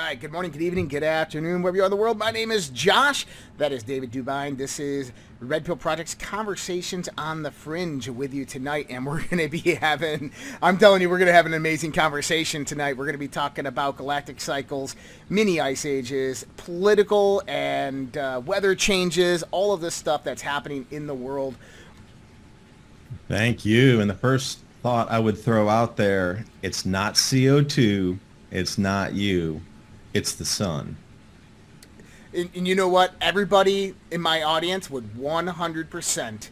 right, good morning, good evening, good afternoon, wherever you are in the world. My name is Josh. That is David Dubine. This is Red Pill Project's Conversations on the Fringe with you tonight, and we're going to be having, I'm telling you, we're going to have an amazing conversation tonight. We're going to be talking about galactic cycles, mini ice ages, political and weather changes, all of this stuff that's happening in the world. Thank you. And the first thought I would throw out there, it's not CO2, it's not you, it's the sun. And you know what? Everybody in my audience would 100%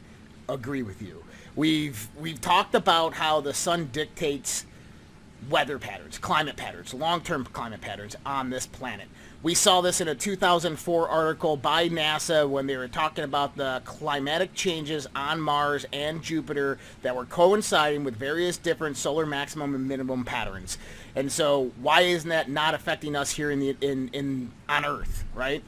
agree with you. We've talked about how the sun dictates weather patterns, climate patterns, long-term climate patterns on this planet. We saw this in a 2004 article by NASA when they were talking about the climatic changes on Mars and Jupiter that were coinciding with various different solar maximum and minimum patterns. And so why isn't that not affecting us here on Earth, right?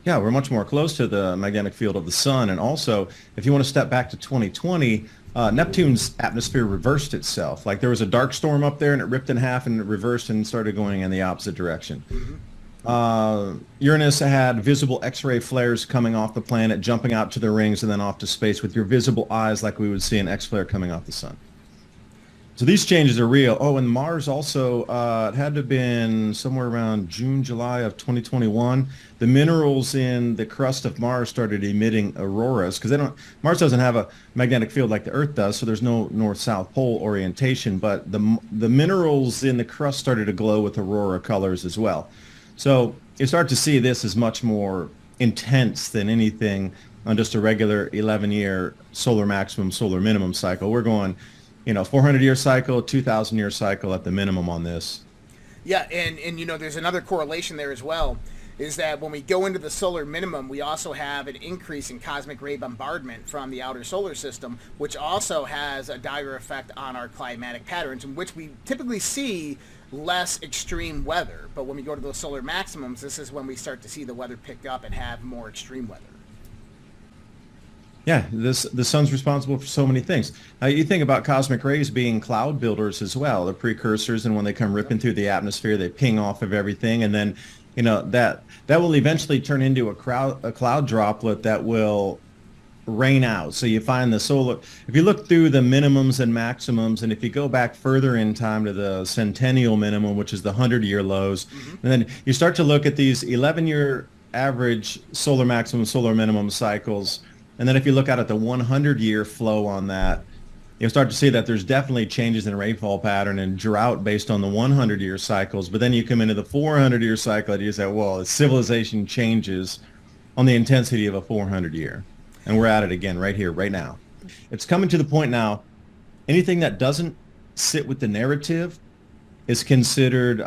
Yeah, we're much more close to the magnetic field of the sun. And also, if you want to step back to 2020, Neptune's atmosphere reversed itself. Like there was a dark storm up there and it ripped in half and it reversed and started going in the opposite direction. Uranus had visible X-ray flares coming off the planet, jumping out to the rings and then off to space with your visible eyes like we would see an X-flare coming off the sun. So these changes are real. Oh, and Mars also, it had to have been somewhere around June, July of 2021. The minerals in the crust of Mars started emitting auroras because Mars doesn't have a magnetic field like the Earth does, so there's no north-south pole orientation, but the minerals in the crust started to glow with aurora colors as well. So you start to see this as much more intense than anything on just a regular 11-year solar maximum, solar minimum cycle. We're going 400-year cycle, 2,000-year cycle at the minimum on this. Yeah, and there's another correlation there as well, is that when we go into the solar minimum, we also have an increase in cosmic ray bombardment from the outer solar system, which also has a dire effect on our climatic patterns, in which we typically see less extreme weather. But when we go to those solar maximums, this is when we start to see the weather pick up and have more extreme weather. Yeah, the sun's responsible for so many things. You think about cosmic rays being cloud builders as well. They're precursors, and when they come ripping through the atmosphere, they ping off of everything, and then that will eventually turn into a cloud droplet that will rain out. So you find if you look through the minimums and maximums, and if you go back further in time to the centennial minimum, which is the 100-year lows, and then you start to look at these 11-year average solar maximum, solar minimum cycles. And then if you look out at the 100-year flow on that, you'll start to see that there's definitely changes in rainfall pattern and drought based on the 100-year cycles. But then you come into the 400-year cycle and you say, well, civilization changes on the intensity of a 400-year. And we're at it again right here, right now. It's coming to the point now, anything that doesn't sit with the narrative is considered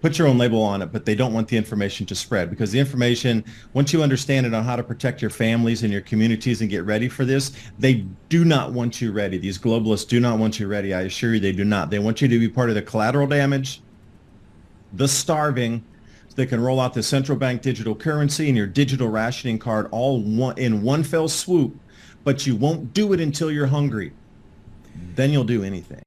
put your own label on it, but they don't want the information to spread because the information, once you understand it on how to protect your families and your communities and get ready for this, they do not want you ready. These globalists do not want you ready. I assure you they do not. They want you to be part of the collateral damage, the starving, so they can roll out the central bank digital currency and your digital rationing card all in one fell swoop, but you won't do it until you're hungry. Then you'll do anything.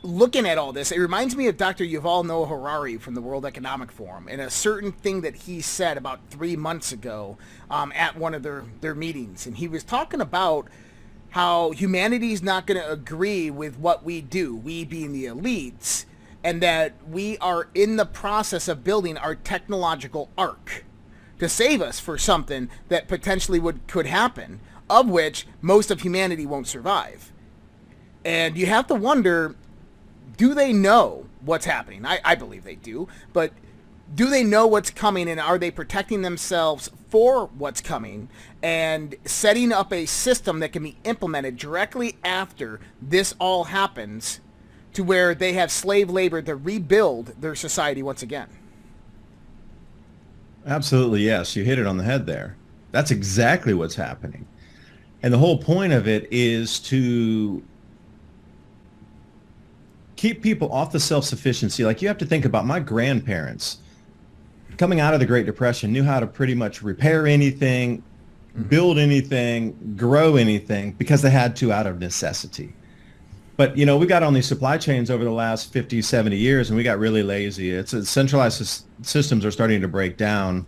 Looking at all this, it reminds me of Dr. Yuval Noah Harari from the World Economic Forum and a certain thing that he said about 3 months ago at one of their meetings. And he was talking about how humanity's not going to agree with what we do, we being the elites, and that we are in the process of building our technological ark to save us for something that potentially could happen, of which most of humanity won't survive. And you have to wonder, do they know what's happening? I believe they do, but do they know what's coming, and are they protecting themselves for what's coming and setting up a system that can be implemented directly after this all happens to where they have slave labor to rebuild their society once again. Absolutely, yes. You hit it on the head there. That's exactly what's happening. And the whole point of it is to keep people off the self-sufficiency. Like, you have to think about my grandparents coming out of the Great Depression knew how to pretty much repair anything, build anything, grow anything, because they had to out of necessity. But, you know, we got on these supply chains over the last 50, 70 years, and we got really lazy. Centralized systems are starting to break down.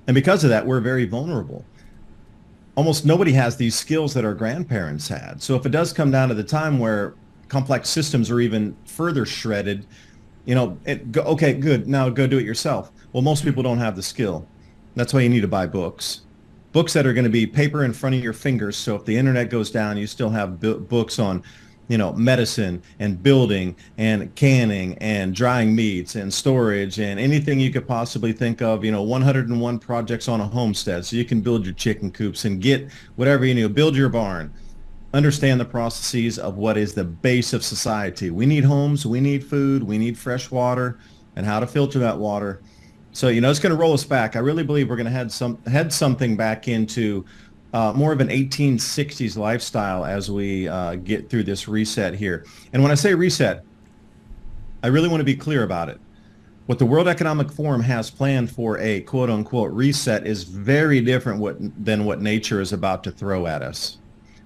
And because of that, we're very vulnerable. Almost nobody has these skills that our grandparents had. So if it does come down to the time where complex systems are even further shredded, you know, okay, good, now go do it yourself. Well, most people don't have the skill. That's why you need to buy books. Books that are going to be paper in front of your fingers. So if the internet goes down, you still have books on, you know, medicine and building and canning and drying meats and storage and anything you could possibly think of, you know, 101 projects on a homestead. So you can build your chicken coops and get whatever you need, build your barn. Understand the processes of what is the base of society. We need homes, we need food, we need fresh water, and how to filter that water. So, you know, it's going to roll us back. I really believe we're going to head something back into more of an 1860s lifestyle as we get through this reset here. And when I say reset, I really want to be clear about it. What the World Economic Forum has planned for a quote-unquote reset is very different than what nature is about to throw at us.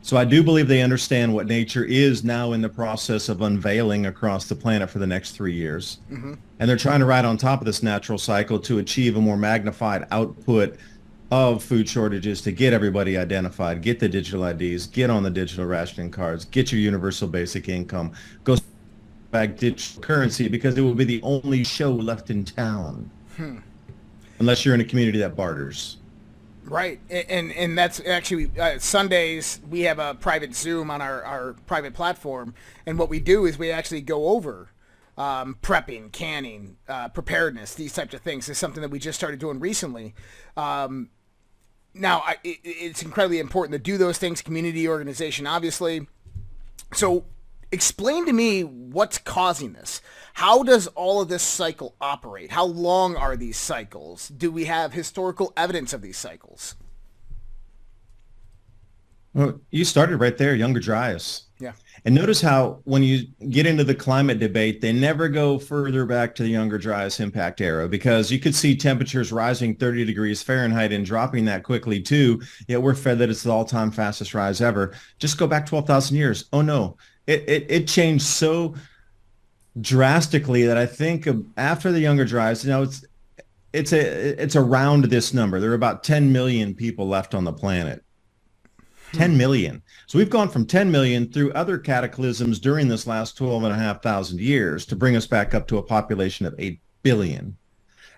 So I do believe they understand what nature is now in the process of unveiling across the planet for the next 3 years. Mm-hmm. And they're trying to ride on top of this natural cycle to achieve a more magnified output of food shortages, to get everybody identified, get the digital IDs, get on the digital rationing cards, get your universal basic income, go back digital currency, because it will be the only show left in town. Unless you're in a community that barters. Right, and that's actually Sundays we have a private Zoom on our private platform, and what we do is we actually go over prepping, canning, preparedness, these types of things. It's something that we just started doing recently. Now, it's incredibly important to do those things, community organization, obviously. So explain to me what's causing this. How does all of this cycle operate? How long are these cycles? Do we have historical evidence of these cycles? Well, you started right there, Younger Dryas. Yeah. And notice how when you get into the climate debate, they never go further back to the Younger Dryas impact era, because you could see temperatures rising 30 degrees Fahrenheit and dropping that quickly too. Yet we're fed that it's the all-time fastest rise ever. Just go back 12,000 years. Oh no, it changed so drastically that I think after the Younger Dryas, you know, it's around this number. There are about 10 million people left on the planet. 10 million. So we've gone from 10 million through other cataclysms during this last 12,500 years to bring us back up to a population of 8 billion.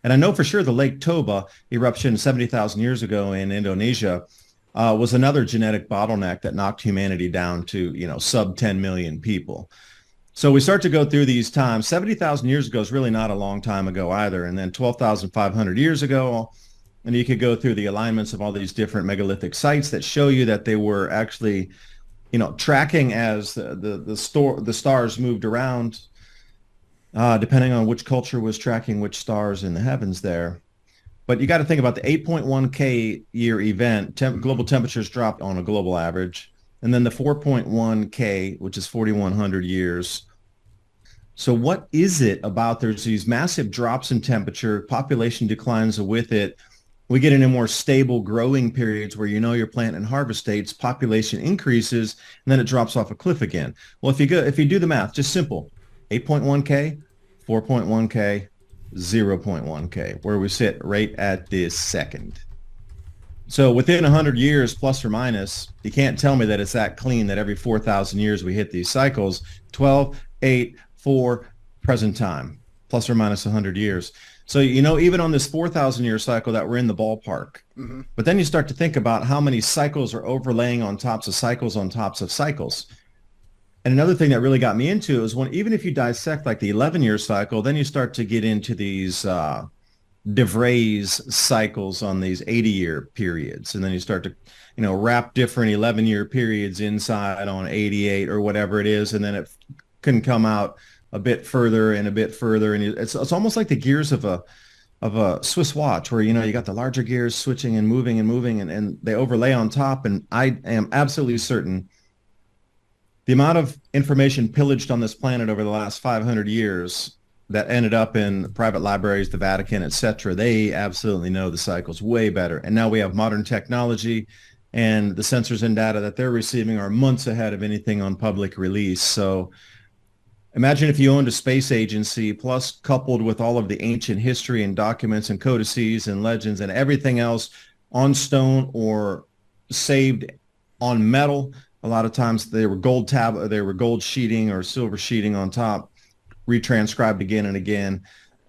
And I know for sure the Lake Toba eruption 70,000 years ago in Indonesia was another genetic bottleneck that knocked humanity down to, you know, sub 10 million people. So we start to go through these times. 70,000 years ago is really not a long time ago either. And then 12,500 years ago, and you could go through the alignments of all these different megalithic sites that show you that they were actually, you know, tracking as the stars moved around, depending on which culture was tracking which stars in the heavens there. But you got to think about the 8.1 K year event. Global temperatures dropped on a global average. And then the 4.1 K, which is 4,100 years. So what is it about there's these massive drops in temperature, population declines with it. We get into more stable growing periods where, you know, your plant and harvest dates, population increases, and then it drops off a cliff again. Well, if you do the math, just simple, 8.1 K, 4.1 K, 0.1 K, where we sit right at this second. So within 100 years, plus or minus, you can't tell me that it's that clean that every 4,000 years we hit these cycles, 12, 8, 4, present time, plus or minus 100 years. So, you know, even on this 4,000 year cycle that we're in the ballpark. Mm-hmm. But then you start to think about how many cycles are overlaying on tops of cycles on tops of cycles. And another thing that really got me into is even if you dissect like the 11-year cycle, then you start to get into these de Vries cycles on these 80-year periods, and then you start to, wrap different 11-year periods inside on 88 or whatever it is, and then it can come out a bit further and a bit further, and it's almost like the gears of a Swiss watch, where you got the larger gears switching and moving and they overlay on top. And I am absolutely certain the amount of information pillaged on this planet over the last 500 years that ended up in private libraries, the Vatican, etc., they absolutely know the cycles way better. And now we have modern technology, and the sensors and data that they're receiving are months ahead of anything on public release. So imagine if you owned a space agency, plus coupled with all of the ancient history and documents and codices and legends and everything else on stone or saved on metal. A lot of times they were gold sheeting or silver sheeting on top, retranscribed again and again.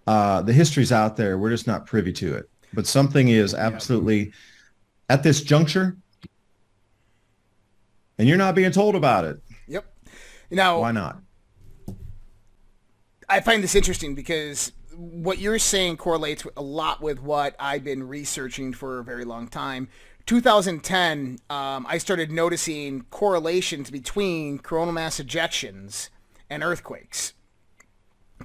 The history's out there. We're just not privy to it. But something is absolutely at this juncture, and you're not being told about it. Yep. Now, why not? I find this interesting because what you're saying correlates a lot with what I've been researching for a very long time. 2010, I started noticing correlations between coronal mass ejections and earthquakes.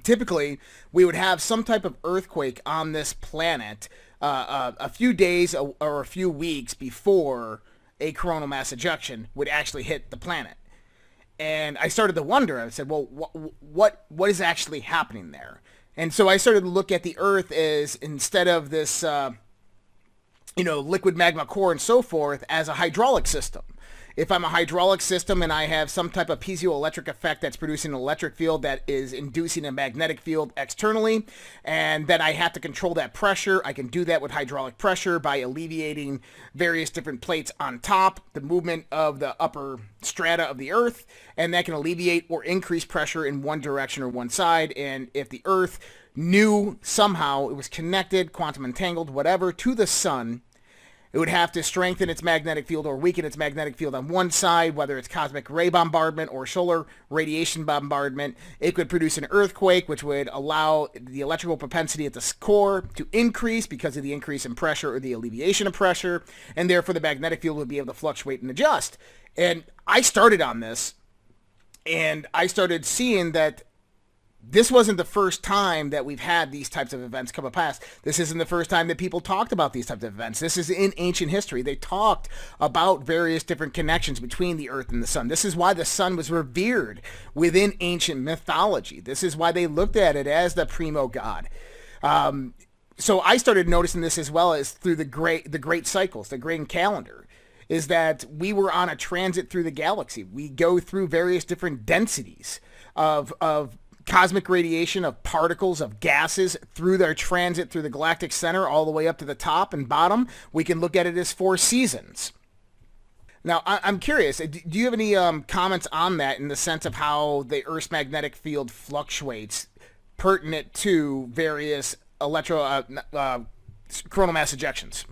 Typically, we would have some type of earthquake on this planet a few days or a few weeks before a coronal mass ejection would actually hit the planet. And I started to wonder. I said, well, what is actually happening there? And so I started to look at the Earth as, instead of this, liquid magma core and so forth, as a hydraulic system. If I'm a hydraulic system and I have some type of piezoelectric effect that's producing an electric field that is inducing a magnetic field externally, and then I have to control that pressure, I can do that with hydraulic pressure by alleviating various different plates on top, the movement of the upper strata of the Earth, and that can alleviate or increase pressure in one direction or one side. And if the Earth knew somehow it was connected, quantum entangled, whatever, to the sun, it would have to strengthen its magnetic field or weaken its magnetic field on one side, whether it's cosmic ray bombardment or solar radiation bombardment. It could produce an earthquake, which would allow the electrical propensity at the core to increase because of the increase in pressure or the alleviation of pressure, and therefore the magnetic field would be able to fluctuate and adjust. And I started on this, and I started seeing that this wasn't the first time that we've had these types of events come past. This isn't the first time that people talked about these types of events. This is in ancient history. They talked about various different connections between the Earth and the sun. This is why the sun was revered within ancient mythology. This is why they looked at it as the primo god. So I started noticing this as well as through the great cycles, the great calendar, is that we were on a transit through the galaxy. We go through various different densities of cosmic radiation, of particles, of gases through their transit through the galactic center all the way up to the top and bottom. We can look at it as 4 seasons. Now, I'm curious, do you have any comments on that in the sense of how the Earth's magnetic field fluctuates pertinent to various coronal mass ejections?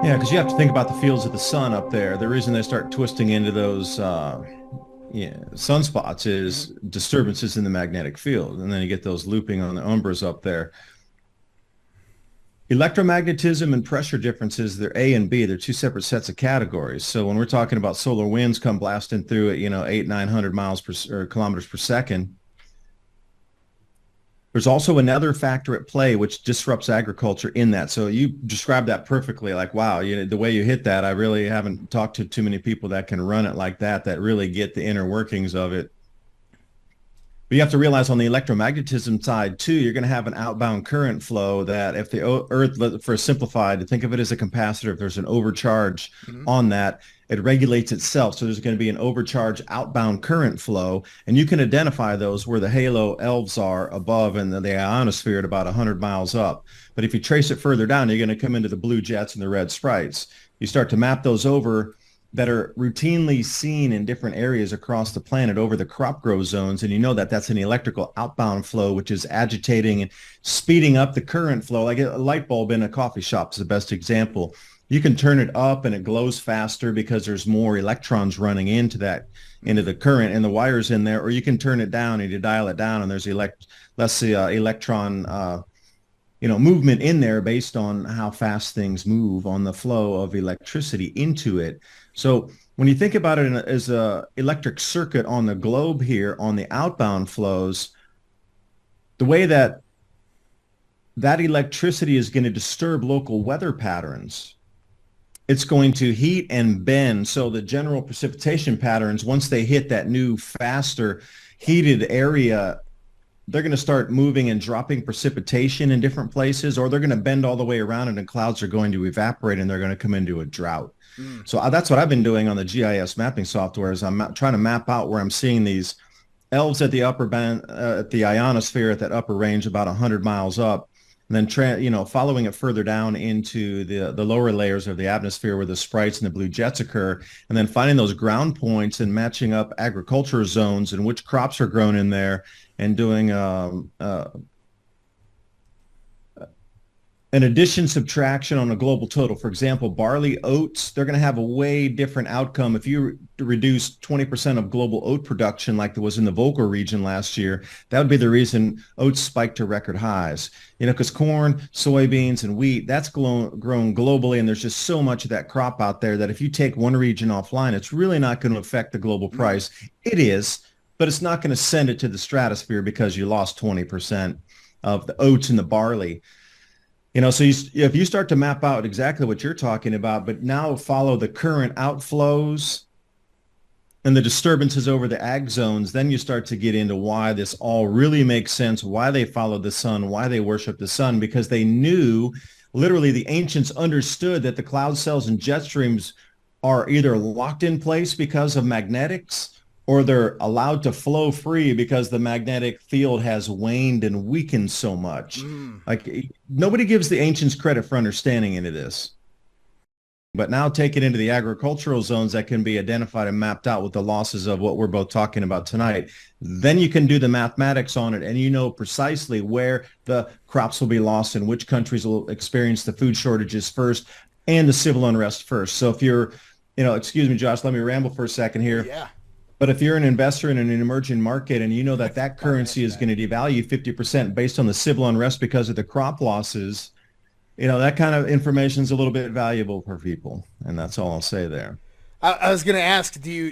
Yeah, because you have to think about the fields of the sun up there. The reason they start twisting into those sunspots Hmm. is disturbances in the magnetic field, and then you get those looping on the umbras up there. Electromagnetism and pressure differences, they're A and B. They're two separate sets of categories. So when we're talking about solar winds come blasting through at, 800, 900 miles per or kilometers per second, there's also another factor at play which disrupts agriculture in that. So you described that perfectly. Like, wow, the way you hit that, I really haven't talked to too many people that can run it like that really get the inner workings of it. But you have to realize on the electromagnetism side too, you're going to have an outbound current flow that if the Earth, for simplified, think of it as a capacitor, if there's an overcharge Hmm. on that, it regulates itself. So there's going to be an overcharge outbound current flow, and you can identify those where the halo elves are above and the ionosphere at about 100 miles up. But if you trace it further down, you're going to come into the blue jets and the red sprites. You start to map those over that are routinely seen in different areas across the planet over the crop grow zones. And you know that that's an electrical outbound flow, which is agitating and speeding up the current flow. Like a light bulb in a coffee shop is the best example. You can turn it up and it glows faster because there's more electrons running into the current and the wires in there, or you can turn it down and you dial it down and there's less electron movement in there based on how fast things move on the flow of electricity into it. So when you think about it as a electric circuit on the globe here on the outbound flows, the way that electricity is going to disturb local weather patterns, it's going to heat and bend. So the general precipitation patterns, once they hit that new, faster, heated area, they're going to start moving and dropping precipitation in different places, or they're going to bend all the way around and the clouds are going to evaporate and they're going to come into a drought. Mm. So that's what I've been doing on the GIS mapping software is I'm trying to map out where I'm seeing these elves at the upper band, at the ionosphere at that upper range about 100 miles up, and then following it further down into the lower layers of the atmosphere where the sprites and the blue jets occur, and then finding those ground points and matching up agriculture zones and which crops are grown in there, and doing an addition subtraction on a global total. For example, barley, oats, they're going to have a way different outcome. If you reduce 20% of global oat production like there was in the Volga region last year, that would be the reason oats spiked to record highs. Because corn, soybeans, and wheat, that's grown globally, and there's just so much of that crop out there that if you take one region offline, it's really not going to affect the global price. It is, but it's not going to send it to the stratosphere because you lost 20% of the oats and the barley. So if you start to map out exactly what you're talking about, but now follow the current outflows and the disturbances over the ag zones, then you start to get into why this all really makes sense, why they follow the sun, why they worship the sun, because they knew, literally the ancients understood that the cloud cells and jet streams are either locked in place because of magnetics, or they're allowed to flow free because the magnetic field has waned and weakened so much. Like nobody gives the ancients credit for understanding into this. But now take it into the agricultural zones that can be identified and mapped out with the losses of what we're both talking about tonight. Then you can do the mathematics on it and you know precisely where the crops will be lost and which countries will experience the food shortages first and the civil unrest first. So if you're, excuse me, Josh, let me ramble for a second here. Yeah. But if you're an investor in an emerging market and you know that currency is going to devalue 50% based on the civil unrest because of the crop losses, that kind of information is a little bit valuable for people. And that's all I'll say there. I was going to ask, do you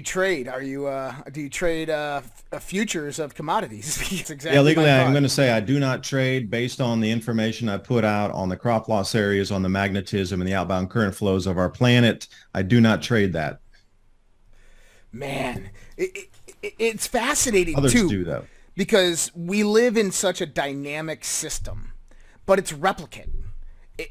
trade? Do you trade futures of commodities? It's exactly Yeah, legally, my I'm thought. going to say I do not trade based on the information I put out on the crop loss areas, on the magnetism and the outbound current flows of our planet. I do not trade that. Man, it's fascinating Others too, do, though. because we live in such a dynamic system, but it's replicate.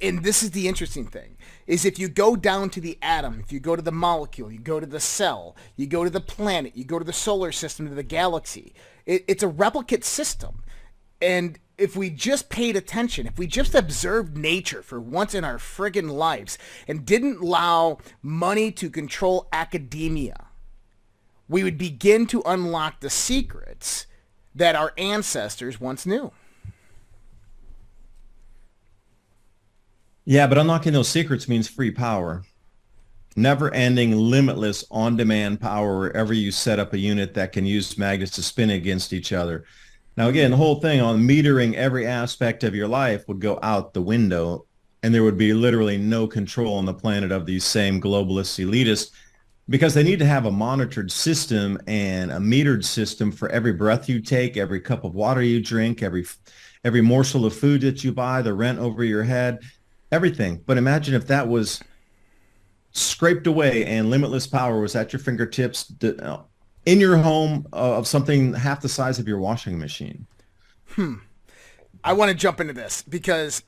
And this is the interesting thing, is if you go down to the atom, if you go to the molecule, you go to the cell, you go to the planet, you go to the solar system, to the galaxy, it's a replicate system. And if we just paid attention, if we just observed nature for once in our friggin' lives and didn't allow money to control academia, we would begin to unlock the secrets that our ancestors once knew. Yeah, but unlocking those secrets means free power. Never ending, limitless, on demand power wherever you set up a unit that can use magnets to spin against each other. Now, again, the whole thing on metering every aspect of your life would go out the window, and there would be literally no control on the planet of these same globalists, elitists, because they need to have a monitored system and a metered system for every breath you take, every cup of water you drink, every morsel of food that you buy, the rent over your head, everything. But imagine if that was scraped away and limitless power was at your fingertips in your home of something half the size of your washing machine. I want to jump into this because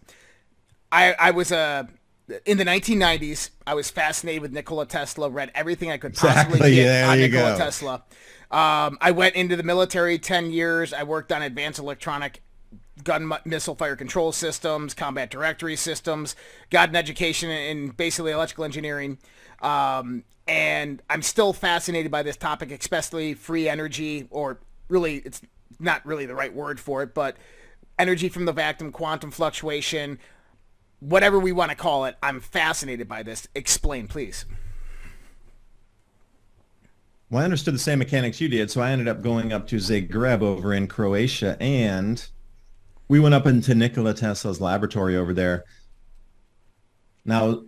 I was in the 1990s. I was fascinated with Nikola Tesla. Read everything I could possibly get on Nikola Tesla. I went into the military 10 years. I worked on advanced electronic gun missile fire control systems, combat directory systems, got an education in basically electrical engineering. And I'm still fascinated by this topic, especially free energy, or really, it's not really the right word for it, but energy from the vacuum, quantum fluctuation, whatever we want to call it. I'm fascinated by this. Explain, please. Well, I understood the same mechanics you did, so I ended up going up to Zagreb over in Croatia, and we went up into Nikola Tesla's laboratory over there. Now,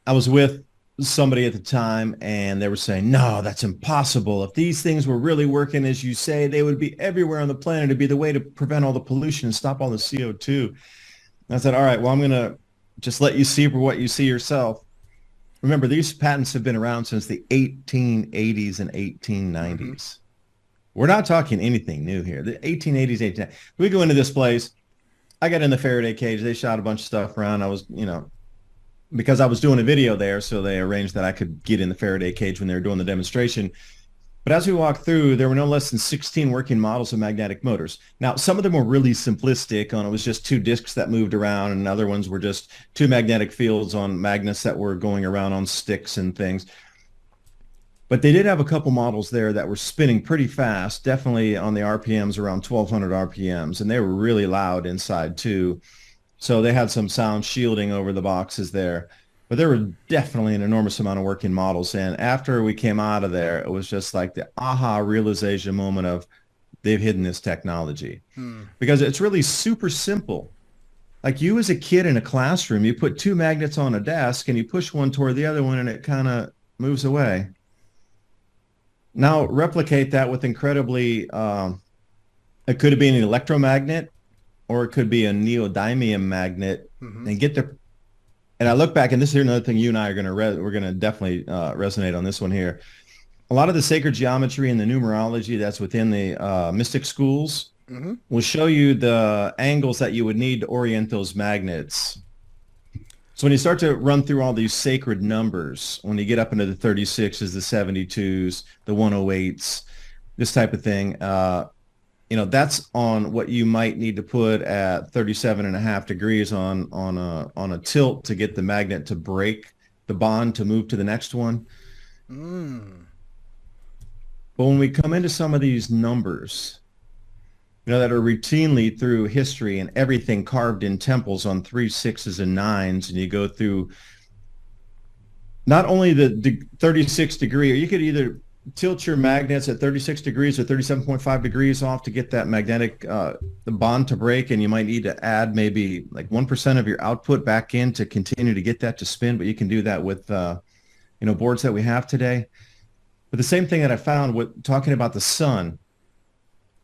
I was with somebody at the time, and they were saying, no, that's impossible. If these things were really working as you say, they would be everywhere on the planet. It'd be the way to prevent all the pollution and stop all the CO2. And I said, all right, well, I'm going to just let you see for what you see yourself. Remember, these patents have been around since the 1880s and 1890s. Mm-hmm. We're not talking anything new here. The 1880s, 1890s. We go into this place. I got in the Faraday cage. They shot a bunch of stuff around. I was, because I was doing a video there, so they arranged that I could get in the Faraday cage when they were doing the demonstration. But as we walked through, there were no less than 16 working models of magnetic motors. Now, some of them were really simplistic on it was just two discs that moved around, and other ones were just two magnetic fields on magnets that were going around on sticks and things. But they did have a couple models there that were spinning pretty fast, definitely on the RPMs around 1,200 RPMs, and they were really loud inside too. So they had some sound shielding over the boxes there. But there were definitely an enormous amount of working models. And after we came out of there, it was just like the aha realization moment of they've hidden this technology. Because it's really super simple. Like you as a kid in a classroom, you put two magnets on a desk and you push one toward the other one and it kind of moves away. Now replicate that with incredibly, it could be an electromagnet or it could be a neodymium magnet, and get the, and I look back, and this is another thing you and I are going to, we're going to definitely resonate on this one here. A lot of the sacred geometry and the numerology that's within the mystic schools will show you the angles that you would need to orient those magnets. So when you start to run through all these sacred numbers, when you get up into the 36s, the 72s, the 108s, this type of thing, that's on what you might need to put at 37.5 degrees on a tilt to get the magnet to break the bond to move to the next one. But when we come into some of these numbers, that are routinely through history and everything carved in temples on 3, 6s, and 9s, and you go through not only the 36 degree, or you could either tilt your magnets at 36 degrees or 37.5 degrees off to get that magnetic, the bond to break, and you might need to add maybe like 1% of your output back in to continue to get that to spin, but you can do that with, boards that we have today. But the same thing that I found with talking about the sun,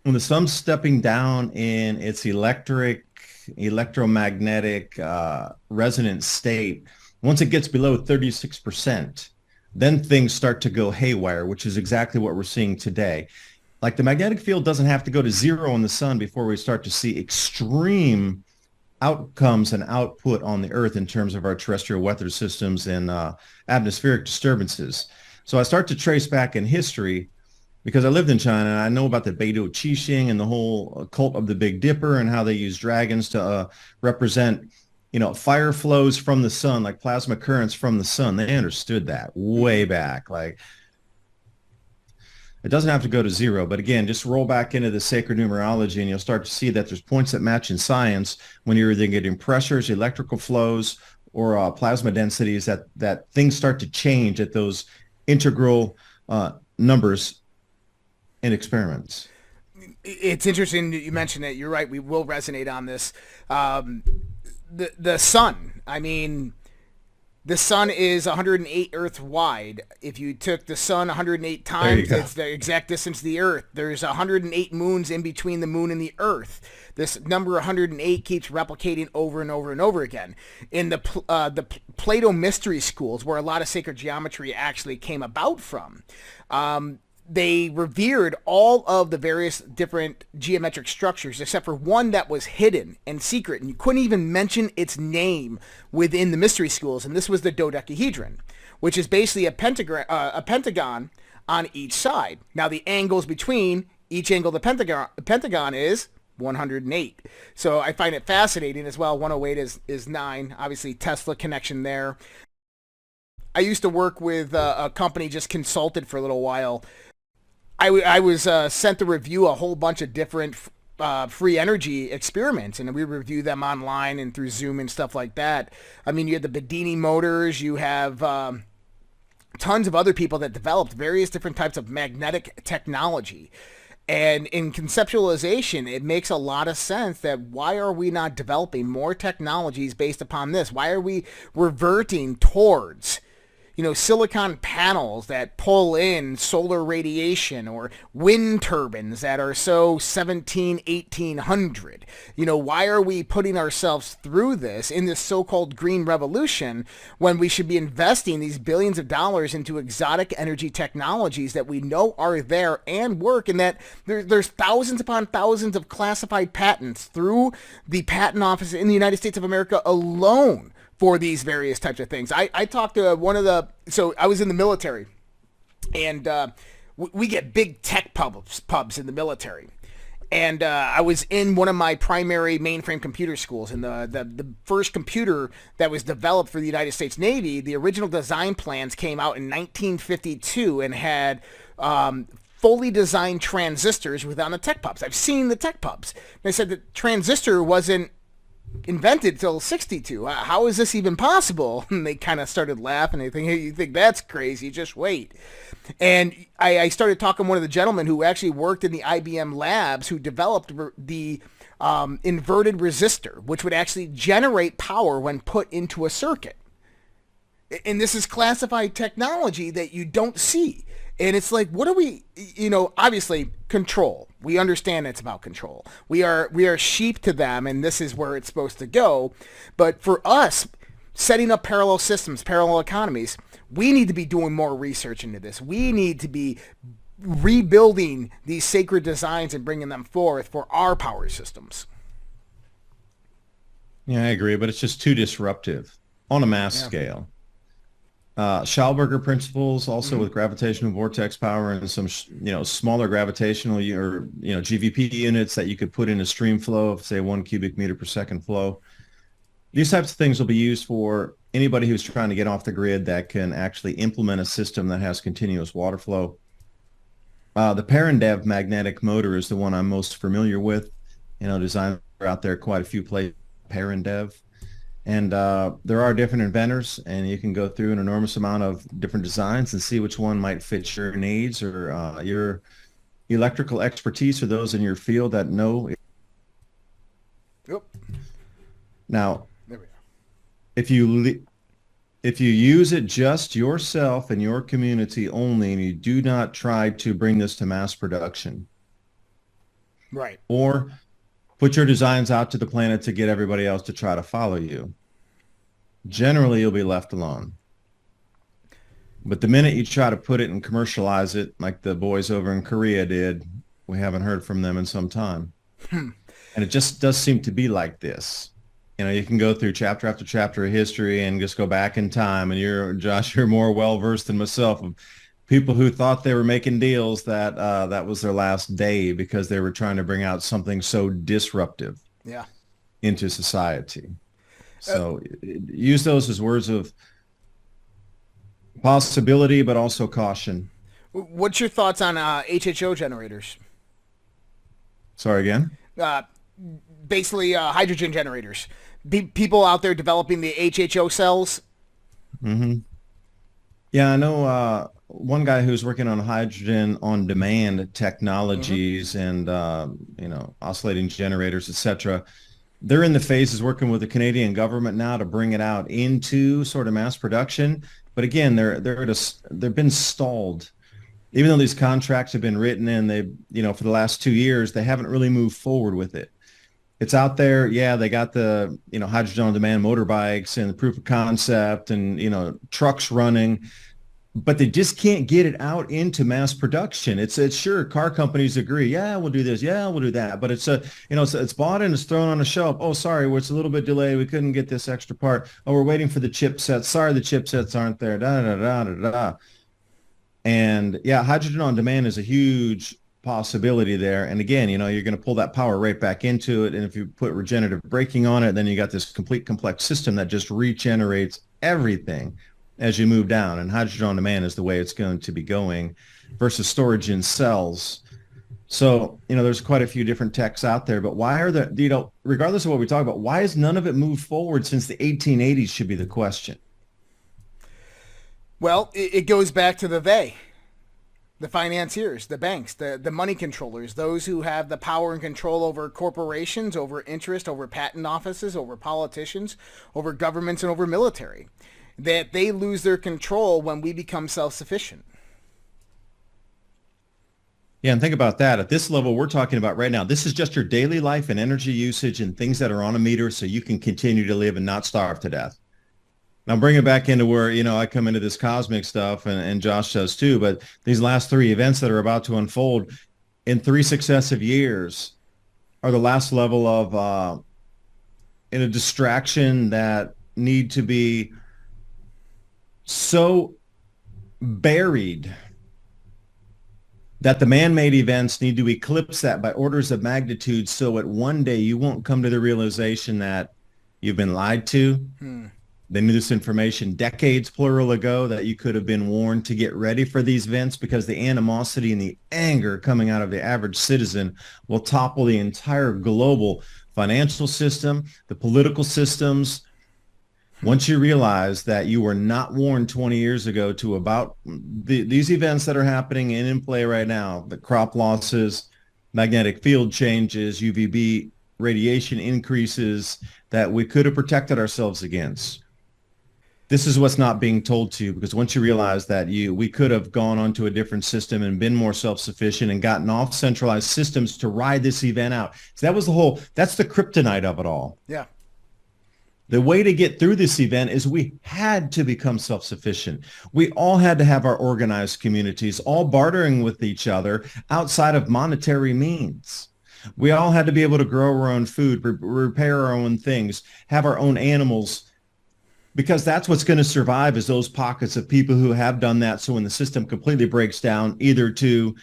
when the sun's stepping down in its electromagnetic resonant state, once it gets below 36%, then things start to go haywire, which is exactly what we're seeing today. Like the magnetic field doesn't have to go to zero in the sun before we start to see extreme outcomes and output on the Earth in terms of our terrestrial weather systems and atmospheric disturbances. So I start to trace back in history, because I lived in China and I know about the Beidou Qixing and the whole cult of the Big Dipper and how they use dragons to represent, fire flows from the sun, like plasma currents from the sun. They understood that way back. Like, it doesn't have to go to zero, but again, just roll back into the sacred numerology and you'll start to see that there's points that match in science when you're either getting pressures, electrical flows, or plasma densities that things start to change at those integral numbers in experiments. It's interesting that you mentioned it. You're right. We will resonate on this. The sun. I mean, the sun is 108 Earth wide. If you took the sun 108 times, it's the exact distance to the Earth. There's 108 moons in between the moon and the Earth. This number 108 keeps replicating over and over and over again. In the Plato mystery schools, where a lot of sacred geometry actually came about from, they revered all of the various different geometric structures except for one that was hidden and secret, and you couldn't even mention its name within the mystery schools, and this was the dodecahedron, which is basically a pentagon on each side. Now the angles between each angle of the pentagon is 108. So I find it fascinating as well. 108 is 9. Obviously Tesla connection there. I used to work with a company, just consulted for a little while. I was sent to review a whole bunch of different free energy experiments, and we review them online and through Zoom and stuff like that. I mean, you have the Bedini motors, you have tons of other people that developed various different types of magnetic technology. And in conceptualization, it makes a lot of sense that why are we not developing more technologies based upon this? Why are we reverting towards silicon panels that pull in solar radiation, or wind turbines that are so 1800? Why are we putting ourselves through this in this so-called green revolution when we should be investing these billions of dollars into exotic energy technologies that we know are there and work, and that there's thousands upon thousands of classified patents through the patent office in the United States of America alone for these various types of things. I talked to so I was in the military, and we get big tech pubs in the military. And I was in one of my primary mainframe computer schools, and the first computer that was developed for the United States Navy, the original design plans came out in 1952 and had fully designed transistors within the tech pubs. I've seen the tech pubs. And I said the transistor wasn't invented till 62. How is this even possible? And they kind of started laughing. They think, hey, you think that's crazy? Just wait. And I started talking to one of the gentlemen who actually worked in the IBM labs, who developed the inverted resistor, which would actually generate power when put into a circuit. And this is classified technology that you don't see. And it's like, what are we, obviously control. We understand it's about control. We are sheep to them, and this is where it's supposed to go. But for us, setting up parallel systems, parallel economies, we need to be doing more research into this. We need to be rebuilding these sacred designs and bringing them forth for our power systems. Yeah, I agree, but it's just too disruptive on a mass scale. Schallberger principles, also with gravitational vortex power and some, smaller gravitational or, GVP units that you could put in a stream flow of, say, 1 cubic meter per second flow. These types of things will be used for anybody who's trying to get off the grid that can actually implement a system that has continuous water flow. The Preparedness magnetic motor is the one I'm most familiar with. Designed out there quite a few places. Preparedness. And there are different inventors, and you can go through an enormous amount of different designs and see which one might fit your needs or your electrical expertise, or those in your field that know. Yep. Now, there we go. If you use it just yourself and your community only, and you do not try to bring this to mass production, right, or put your designs out to the planet to get everybody else to try to follow you, generally you'll be left alone. But the minute you try to put it and commercialize it, like the boys over in Korea did, we haven't heard from them in some time. And it just does seem to be like this. You can go through chapter after chapter of history and just go back in time. And Josh, you're more well-versed than myself. People who thought they were making deals that was their last day because they were trying to bring out something so disruptive into society. So use those as words of possibility, but also caution. What's your thoughts on HHO generators? Sorry, again? Basically hydrogen generators. people out there developing the HHO cells. Hmm. Yeah, I know one guy who's working on hydrogen on demand Mm-hmm. technologies and oscillating generators, etc. They're in the phases working with the Canadian government now to bring it out into sort of mass production. But again, they've been stalled. Even though these contracts have been written and for the last 2 years, they haven't really moved forward with it. It's out there. Yeah, they got the, hydrogen on demand motorbikes and the proof of concept and, trucks running, but they just can't get it out into mass production. It's sure car companies agree. Yeah, we'll do this. Yeah, we'll do that. But it's bought and it's thrown on a shelf. Oh, sorry, it's a little bit delayed. We couldn't get this extra part. Oh, we're waiting for the chipsets. Sorry, the chipsets aren't there. Da da da da da. And yeah, hydrogen on demand is a huge possibility there. And again, you're going to pull that power right back into it. And if you put regenerative braking on it, then you got this complete complex system that just regenerates everything as you move down. And hydrogen on demand is the way it's going to be going versus storage in cells. So, there's quite a few different techs out there, but why are there, regardless of what we talk about, why has none of it moved forward since the 1880s should be the question. Well, it goes back to the financiers, the banks, the money controllers, those who have the power and control over corporations, over interest, over patent offices, over politicians, over governments, and over military. That they lose their control when we become self-sufficient. Yeah, and think about that. At this level we're talking about right now, this is just your daily life and energy usage and things that are on a meter so you can continue to live and not starve to death. Now bring it back into where, I come into this cosmic stuff and Josh does too, but these last 3 events that are about to unfold in 3 successive years are the last level of in a distraction that need to be so buried that the man-made events need to eclipse that by orders of magnitude so at one day you won't come to the realization that you've been lied to. They knew this information decades, plural, ago, that you could have been warned to get ready for these events because the animosity and the anger coming out of the average citizen will topple the entire global financial system, the political systems. Once you realize that you were not warned 20 years ago to about these events that are happening and in play right now, the crop losses, magnetic field changes, UVB radiation increases that we could have protected ourselves against. This is what's not being told to you, because once you realize that we could have gone onto a different system and been more self-sufficient and gotten off centralized systems to ride this event out. So that's the kryptonite of it all. Yeah. The way to get through this event is we had to become self-sufficient. We all had to have our organized communities, all bartering with each other outside of monetary means. We all had to be able to grow our own food, repair our own things, have our own animals, because that's what's going to survive is those pockets of people who have done that. So when the system completely breaks down, either to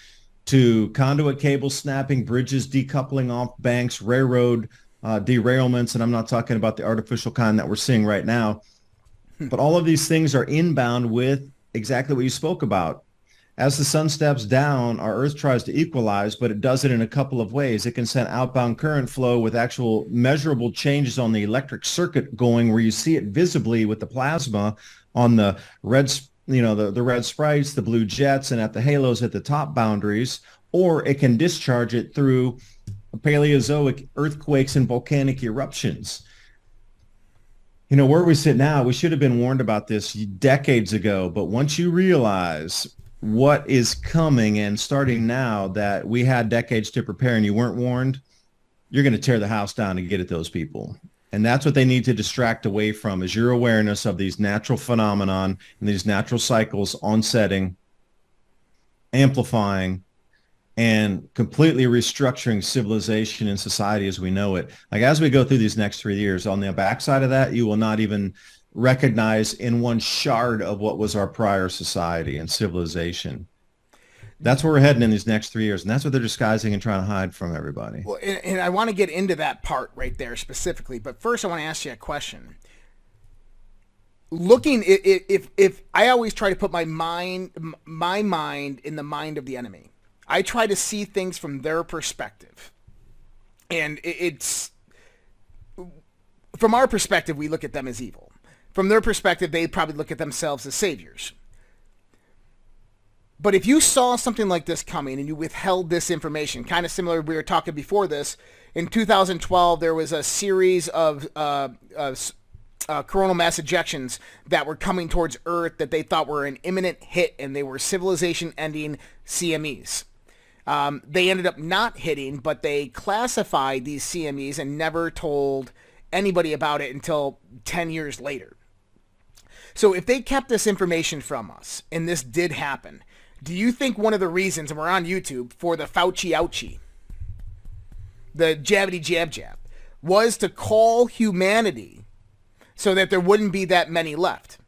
conduit cable snapping, bridges decoupling off banks, railroad derailments, and I'm not talking about the artificial kind that we're seeing right now, but all of these things are inbound with exactly what you spoke about. As the sun steps down, our Earth tries to equalize, but it does it in a couple of ways. It can send outbound current flow with actual measurable changes on the electric circuit going, where you see it visibly with the plasma on the red, the red sprites, the blue jets, and at the halos at the top boundaries, or it can discharge it through Paleozoic earthquakes and volcanic eruptions. Where we sit now, we should have been warned about this decades ago, but once you realize what is coming and starting now that we had decades to prepare and you weren't warned, you're going to tear the house down to get at those people. And that's what they need to distract away from, is your awareness of these natural phenomenon and these natural cycles onsetting, amplifying, and completely restructuring civilization and society as we know it. Like as we go through these next 3 years, on the backside of that, you will not even recognize in one shard of what was our prior society and civilization. That's where we're heading in these next 3 years, and that's what they're disguising and trying to hide from everybody. Well, and I want to get into that part right there specifically, but first I want to ask you a question. If I always try to put my mind in the mind of the enemy, I try to see things from their perspective, and it's from our perspective, we look at them as evil. From their perspective, they probably look at themselves as saviors. But if you saw something like this coming and you withheld this information, kind of similar, we were talking before this, in 2012, there was a series of coronal mass ejections that were coming towards Earth that they thought were an imminent hit, and they were civilization-ending CMEs. They ended up not hitting, but they classified these CMEs and never told anybody about it until 10 years later. So if they kept this information from us, and this did happen, do you think one of the reasons, and we're on YouTube, for the Fauci ouchie, the jabbity jab jab, was to call humanity so that there wouldn't be that many left?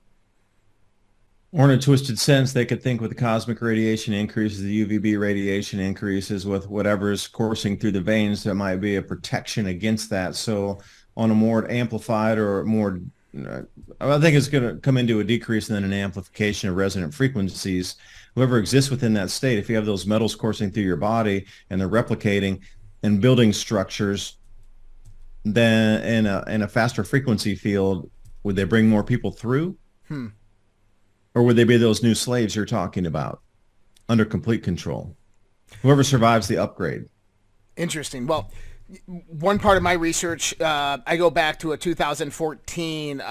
Or in a twisted sense, they could think with the cosmic radiation increases, the UVB radiation increases, with whatever's coursing through the veins, there might be a protection against that. So on a more amplified or more, I think it's going to come into a decrease and then an amplification of resonant frequencies. Whoever exists within that state, if you have those metals coursing through your body and they're replicating and building structures, then in a faster frequency field, would they bring more people through? Or would they be those new slaves you're talking about, under complete control? Whoever survives the upgrade. Interesting. Well, one part of my research, I go back to a 2014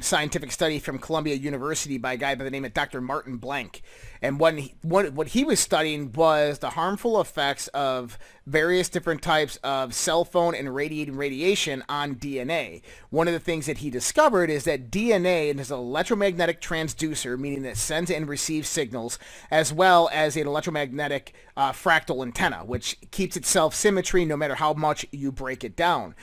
scientific study from Columbia University by a guy by the name of Dr. Martin Blank. And what he was studying was the harmful effects of various different types of cell phone and radiation on DNA. One of the things that he discovered is that DNA is an electromagnetic transducer, meaning that it sends and receives signals, as well as an electromagnetic fractal antenna, which keeps itself symmetry no matter how much you break it down.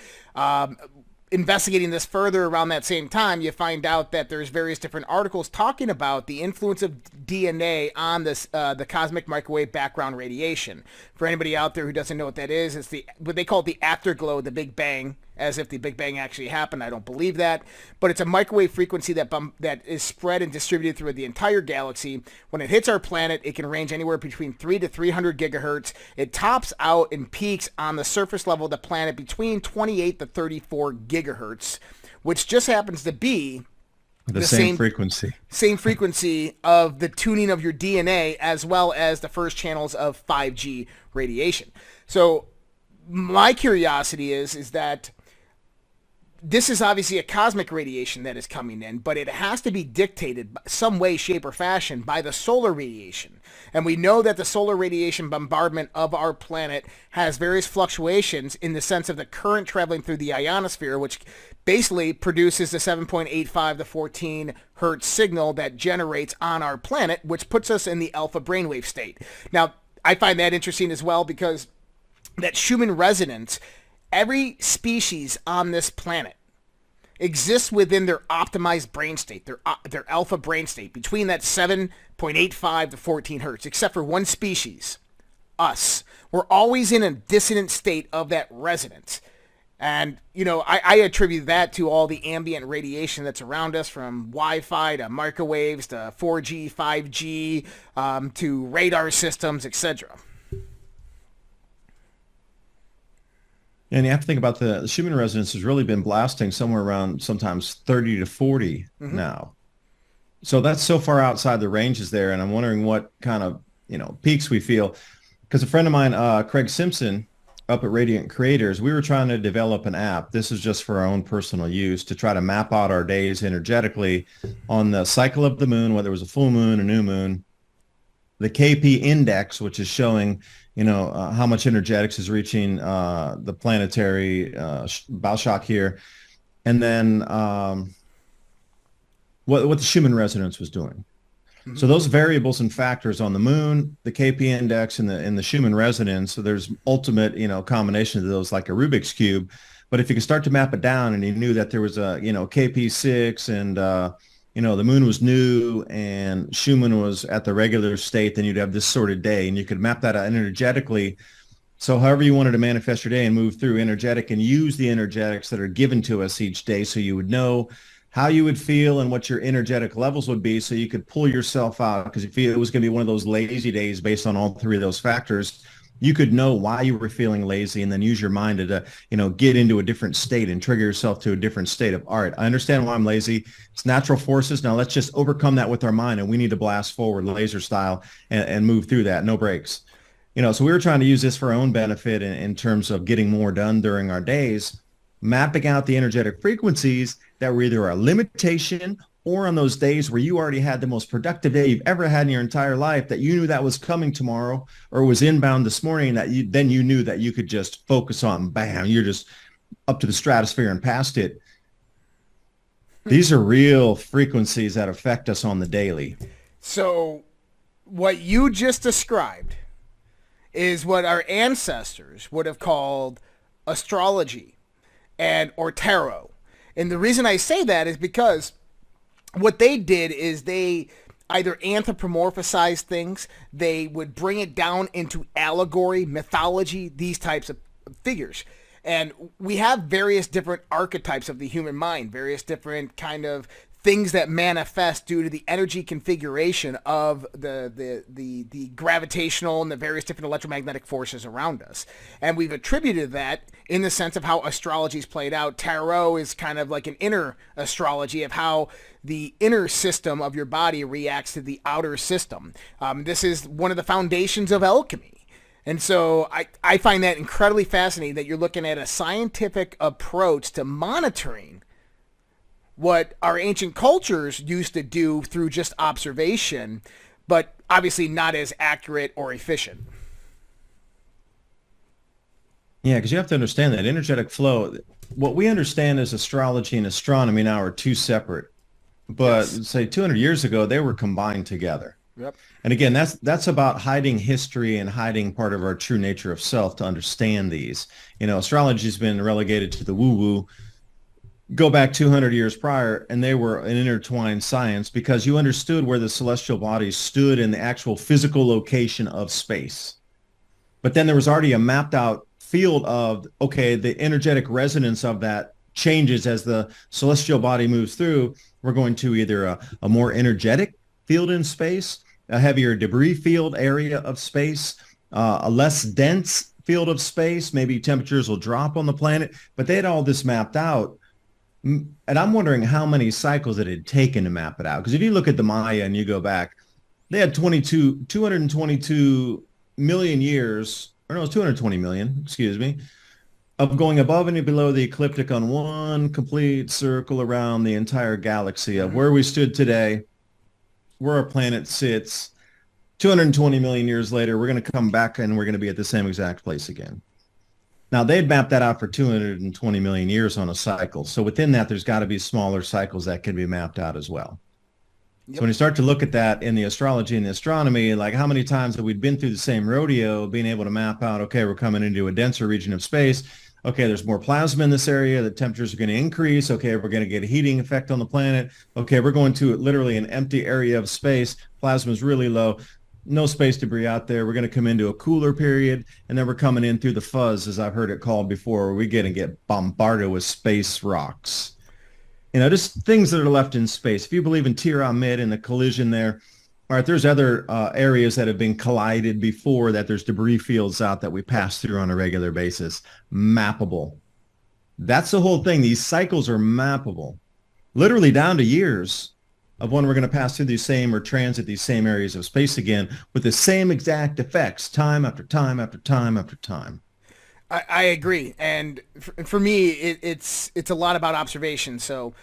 Investigating this further around that same time, you find out that there's various different articles talking about the influence of DNA on this the cosmic microwave background radiation. For anybody out there who doesn't know what that is, it's what they call the afterglow, the Big Bang, as if the Big Bang actually happened. I don't believe that, but it's a microwave frequency that is spread and distributed through the entire galaxy. When it hits our planet, it can range anywhere between 3 to 300 gigahertz. It tops out and peaks on the surface level of the planet between 28 to 34 gigahertz, which just happens to be the same frequency. Same frequency of the tuning of your DNA, as well as the first channels of 5G radiation. So my curiosity is that this is obviously a cosmic radiation that is coming in, but it has to be dictated some way, shape, or fashion by the solar radiation. And we know that the solar radiation bombardment of our planet has various fluctuations in the sense of the current traveling through the ionosphere, which basically produces the 7.85 to 14 hertz signal that generates on our planet, which puts us in the alpha brainwave state. Now, I find that interesting as well, because that Schumann resonance, every species on this planet exists within their optimized brain state, their alpha brain state, between that 7.85 to 14 hertz, except for one species, us. We're always in a dissonant state of that resonance. And, I attribute that to all the ambient radiation that's around us, from Wi-Fi to microwaves to 4G, 5G, to radar systems, etc. And you have to think about the Schumann resonance has really been blasting somewhere around sometimes 30 to 40 now. So that's so far outside the ranges there. And I'm wondering what kind of, peaks we feel. Because a friend of mine, Craig Simpson, up at Radiant Creators, we were trying to develop an app. This is just for our own personal use, to try to map out our days energetically on the cycle of the moon, whether it was a full moon, a new moon, the KP index, which is showing how much energetics is reaching the planetary bow shock here, and then what the Schumann resonance was doing. So those variables and factors on the moon, the KP index, and the Schumann resonance. So there's ultimate combination of those, like a Rubik's cube. But if you could start to map it down, and you knew that there was a KP6 and the moon was new and Schumann was at the regular state, then you'd have this sort of day, and you could map that out energetically. So however you wanted to manifest your day and move through energetic, and use the energetics that are given to us each day, so you would know how you would feel and what your energetic levels would be, so you could pull yourself out. Because if it was going to be one of those lazy days based on all three of those factors, you could know why you were feeling lazy and then use your mind to, get into a different state and trigger yourself to a different state of, all right, I understand why I'm lazy. It's natural forces. Now let's just overcome that with our mind, and we need to blast forward laser style and move through that. No breaks. So we were trying to use this for our own benefit in terms of getting more done during our days, mapping out the energetic frequencies that were either a limitation or on those days where you already had the most productive day you've ever had in your entire life, that you knew that was coming tomorrow or was inbound this morning, that you knew that you could just focus on, bam, you're just up to the stratosphere and past it. These are real frequencies that affect us on the daily. So what you just described is what our ancestors would have called astrology or tarot. And the reason I say that is because what they did is they either anthropomorphized things, they would bring it down into allegory, mythology, these types of figures. And we have various different archetypes of the human mind, various different kind of things that manifest due to the energy configuration of the gravitational and the various different electromagnetic forces around us. And we've attributed that in the sense of how astrology is played out. Tarot is kind of like an inner astrology of how the inner system of your body reacts to the outer system. This is one of the foundations of alchemy. And so I find that incredibly fascinating that you're looking at a scientific approach to monitoring what our ancient cultures used to do through just observation, but obviously not as accurate or efficient. Yeah, because you have to understand that energetic flow, what we understand as astrology and astronomy now are two separate. But Yes. say 200 years ago, they were combined together. Yep. And again, that's about hiding history and hiding part of our true nature of self to understand these. Astrology has been relegated to the woo-woo. Go back 200 years prior, and they were an intertwined science because you understood where the celestial bodies stood in the actual physical location of space. But then there was already a mapped out field of, okay, the energetic resonance of that changes as the celestial body moves through. We're going to either a more energetic field in space, a heavier debris field area of space, a less dense field of space. Maybe temperatures will drop on the planet, but they had all this mapped out. And I'm wondering how many cycles it had taken to map it out. Because if you look at the Maya and you go back, they had 222 million years, or no, it's 220 million, excuse me, of going above and below the ecliptic on one complete circle around the entire galaxy of where we stood today, where our planet sits. 220 million years later, we're going to come back and we're going to be at the same exact place again. Now, they'd mapped that out for 220 million years on a cycle. So within that, there's got to be smaller cycles that can be mapped out as well. Yep. So when you start to look at that in the astrology and the astronomy, like how many times have we been through the same rodeo, being able to map out, okay, we're coming into a denser region of space. Okay, there's more plasma in this area. The temperatures are going to increase. Okay, we're going to get a heating effect on the planet. Okay, we're going to literally an empty area of space. Plasma is really low. No space debris out there. We're going to come into a cooler period, and then we're coming in through the fuzz, as I've heard it called before, where we're going to get bombarded with space rocks. Just things that are left in space. If you believe in Tiramid and the collision there, all right, there's other areas that have been collided before that there's debris fields out that we pass through on a regular basis. Mappable. That's the whole thing. These cycles are mappable, literally down to years of when we're going to pass through these same or transit these same areas of space again with the same exact effects time after time after time after time. I agree. And for me, it's a lot about observation. So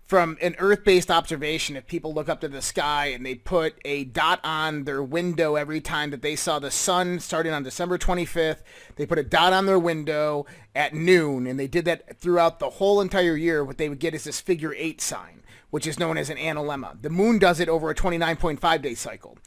from an Earth-based observation, if people look up to the sky and they put a dot on their window every time that they saw the sun starting on December 25th, they put a dot on their window at noon, and they did that throughout the whole entire year, what they would get is this figure 8 sign, which is known as an analemma. The moon does it over a 29.5-day cycle.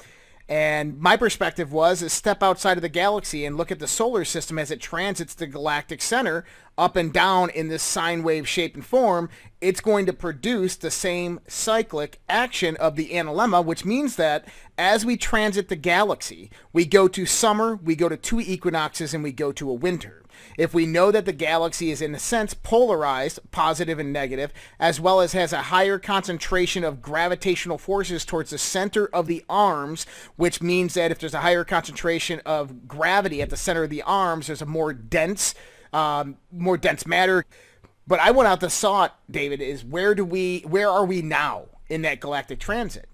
And my perspective was to step outside of the galaxy and look at the solar system as it transits the galactic center up and down in this sine wave shape and form. It's going to produce the same cyclic action of the analemma, which means that as we transit the galaxy, we go to summer, we go to 2 equinoxes, and we go to a winter. If we know that the galaxy is in a sense polarized, positive and negative, as well as has a higher concentration of gravitational forces towards the center of the arms, which means that if there's a higher concentration of gravity at the center of the arms, there's a more dense matter. But I went out the thought, David, is where are we now in that galactic transit?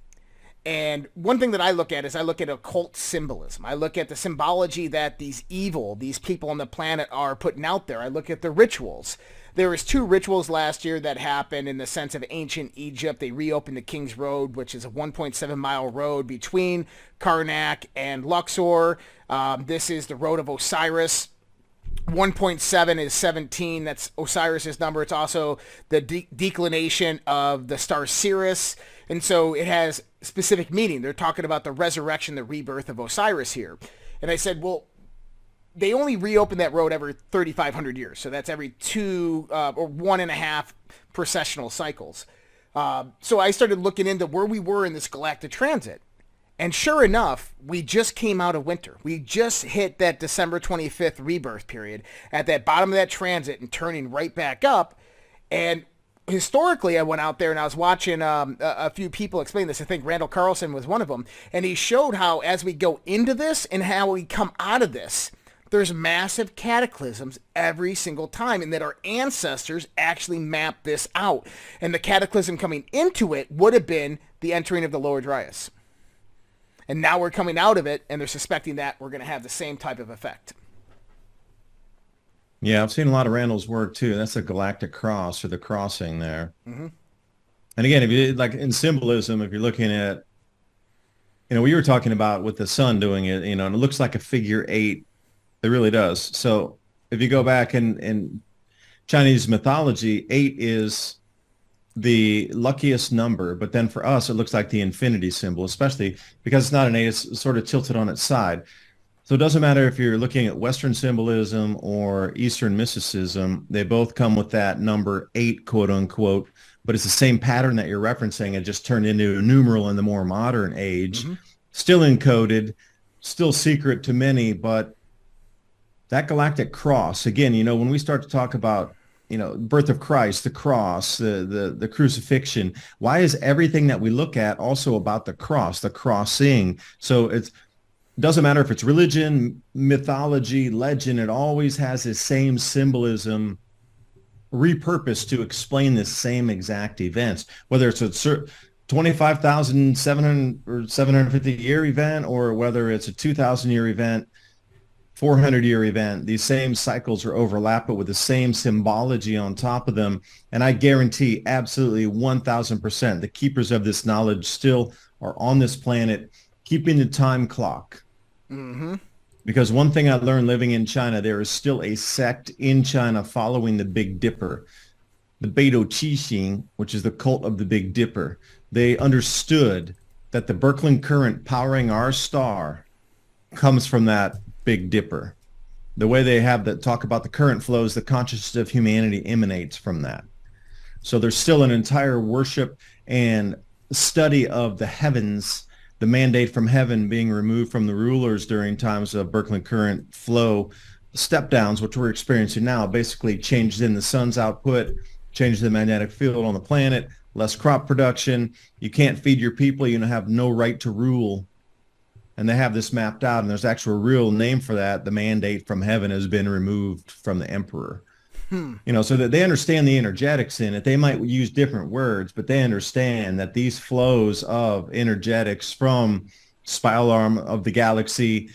And one thing that I look at is I look at occult symbolism. I look at the symbology that these people on the planet are putting out there. I look at the rituals. There was 2 rituals last year that happened in the sense of ancient Egypt. They reopened the King's Road, which is a 1.7 mile road between Karnak and Luxor. This is the Road of Osiris. 1.7 is 17. That's Osiris's number. It's also the declination of the star Sirius. And so it has specific meaning. They're talking about the resurrection, the rebirth of Osiris here. And I said, well, they only reopen that road every 3,500 years. So that's every 2 or 1.5 processional cycles. So I started looking into where we were in this galactic transit. And sure enough, we just came out of winter. We just hit that December 25th rebirth period at that bottom of that transit and turning right back up. And historically, I went out there and I was watching a few people explain this. I think Randall Carlson was one of them. And he showed how as we go into this and how we come out of this, there's massive cataclysms every single time, and that our ancestors actually mapped this out. And the cataclysm coming into it would have been the entering of the Lower Dryas. And now we're coming out of it, and they're suspecting that we're going to have the same type of effect. Yeah, I've seen a lot of Randall's work too. That's a galactic cross, or the crossing there. Mm-hmm. And again, if you like in symbolism, if you're looking at, we were talking about with the sun doing it, and it looks like a figure 8. It really does. So if you go back in Chinese mythology, 8 is the luckiest number, but then for us, it looks like the infinity symbol, especially because it's not an 8, it's sort of tilted on its side. So it doesn't matter if you're looking at Western symbolism or Eastern mysticism, they both come with that number 8, quote unquote, but it's the same pattern that you're referencing. It just turned into a numeral in the more modern age, still encoded, still secret to many, but that galactic cross, again, when we start to talk about birth of Christ, the cross, the crucifixion. Why is everything that we look at also about the crossing? So it doesn't matter if it's religion, mythology, legend, it always has this same symbolism repurposed to explain the same exact events, whether it's a 25,700 or 750 year event, or whether it's a 2,000 year event, 400-year event. These same cycles are overlapped, but with the same symbology on top of them. And I guarantee absolutely 1,000% the keepers of this knowledge still are on this planet, keeping the time clock. Mm-hmm. Because one thing I learned living in China, there is still a sect in China following the Big Dipper, the Beidou Qixing, which is the cult of the Big Dipper. They understood that the Birkeland current powering our star comes from that Big Dipper. The way they have that talk about the current flows, the consciousness of humanity emanates from that. So there's still an entire worship and study of the heavens, the mandate from heaven being removed from the rulers during times of Birkeland current flow step downs, which we're experiencing now, basically changes in the sun's output, changes the magnetic field on the planet, less crop production. You can't feed your people. You have no right to rule. And they have this mapped out, and there's actually a real name for that. The mandate from heaven has been removed from the emperor. So that they understand the energetics in it. They might use different words, but they understand that these flows of energetics from spiral arm of the galaxy,